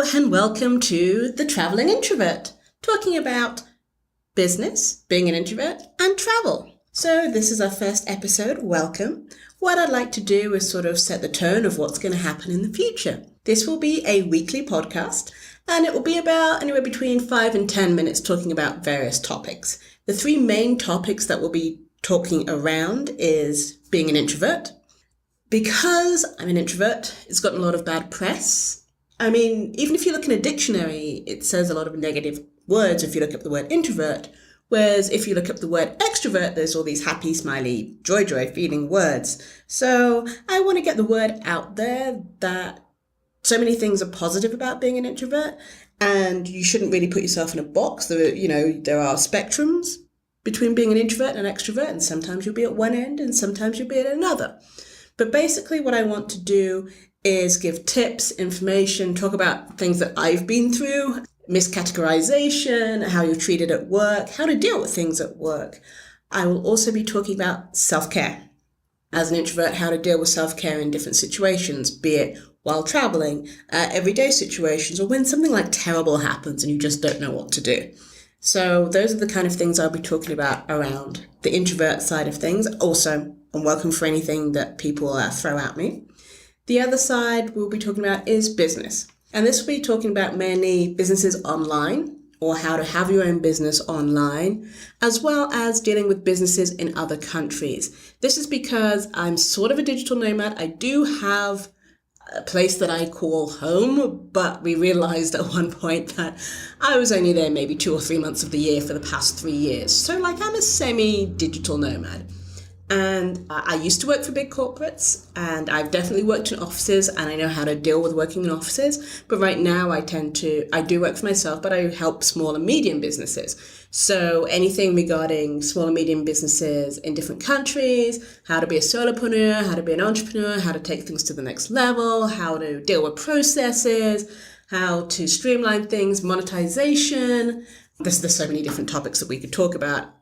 Hello and welcome to the Traveling Introvert, talking about business, being an introvert, and travel. So this is our first episode. Welcome. What I'd like to do is sort of set the tone of what's going to happen in the future. This will be a weekly podcast, and it will be about anywhere between 5 and 10 minutes talking about various topics. The three main topics that we'll be talking around is being an introvert. Because I'm an introvert, it's gotten a lot of bad press. I mean, even if you look in a dictionary, it says a lot of negative words if you look up the word introvert. Whereas if you look up the word extrovert, there's all these happy, smiley, joy feeling words. So I want to get the word out there that so many things are positive about being an introvert, and you shouldn't really put yourself in a box. There are spectrums between being an introvert and an extrovert, and sometimes you'll be at one end and sometimes you'll be at another. But basically what I want to do is give tips, information, talk about things that I've been through, miscategorization, how you're treated at work, how to deal with things at work. I will also be talking about self-care. As an introvert, how to deal with self-care in different situations, be it while traveling, everyday situations, or when something like terrible happens and you just don't know what to do. So those are the kind of things I'll be talking about around the introvert side of things. Also, I'm welcome for anything that people throw at me. The other side we'll be talking about is business. And this will be talking about mainly businesses online, or how to have your own business online, as well as dealing with businesses in other countries. This is because I'm sort of a digital nomad. I do have a place that I call home, but we realized at one point that I was only there maybe 2 or 3 months of the year for the past 3 years. So I'm a semi-digital nomad. And I used to work for big corporates, and I've definitely worked in offices, and I know how to deal with working in offices. But right now I do work for myself, but I help small and medium businesses. So anything regarding small and medium businesses in different countries, how to be a solopreneur, how to be an entrepreneur, how to take things to the next level, how to deal with processes, how to streamline things, monetization. There's so many different topics that we could talk about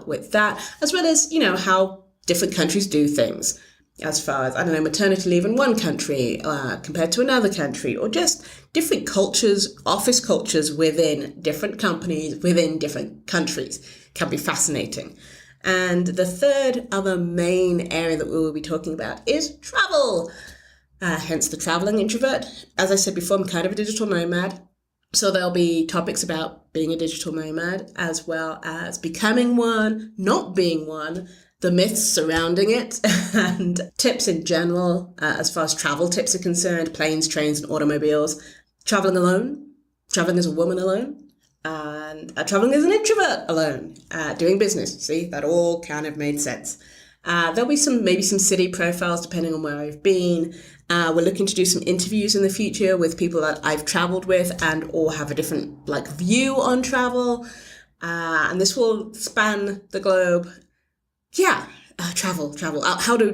with that, as well as, how different countries do things as far as, maternity leave in one country compared to another country, or just different cultures, office cultures within different companies, within different countries can be fascinating. And the third other main area that we will be talking about is travel, hence the Traveling Introvert. As I said before, I'm kind of a digital nomad. So there'll be topics about being a digital nomad, as well as becoming one, not being one, the myths surrounding it, and tips in general as far as travel tips are concerned, planes, trains, and automobiles. Traveling alone, traveling as a woman alone, and traveling as an introvert alone, doing business. See, that all kind of made sense. There'll be maybe some city profiles depending on where I've been. We're looking to do some interviews in the future with people that I've traveled with and or have a different view on travel. And this will span the globe. Yeah, travel. How to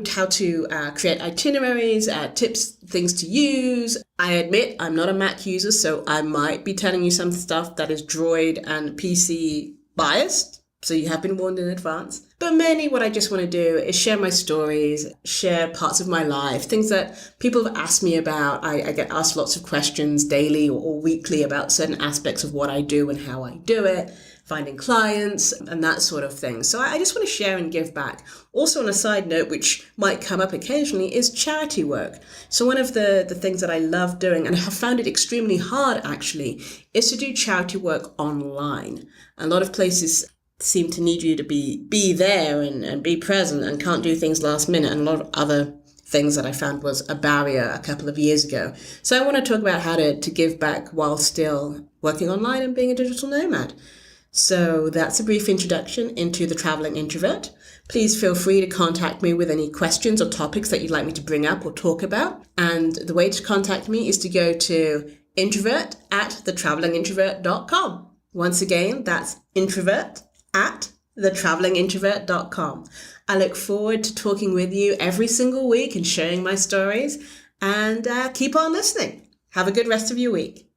create itineraries, tips, things to use. I admit I'm not a Mac user, so I might be telling you some stuff that is Droid and PC biased. So you have been warned in advance. But mainly what I just want to do is share my stories, share parts of my life, things that people have asked me about. I get asked lots of questions daily or weekly about certain aspects of what I do and how I do it, finding clients and that sort of thing. So I just want to share and give back. Also on a side note, which might come up occasionally, is charity work. So one of the things that I love doing, and I have found it extremely hard actually, is to do charity work online. A lot of places seem to need you to be there and be present and can't do things last minute, and a lot of other things that I found was a barrier a couple of years ago. So I want to talk about how to give back while still working online and being a digital nomad. So that's a brief introduction into the Traveling Introvert. Please feel free to contact me with any questions or topics that you'd like me to bring up or talk about. And the way to contact me is to go to introvert@thetravelingintrovert.com. Once again, that's introvert@thetravelingintrovert.com. I look forward to talking with you every single week and sharing my stories, and keep on listening. Have a good rest of your week.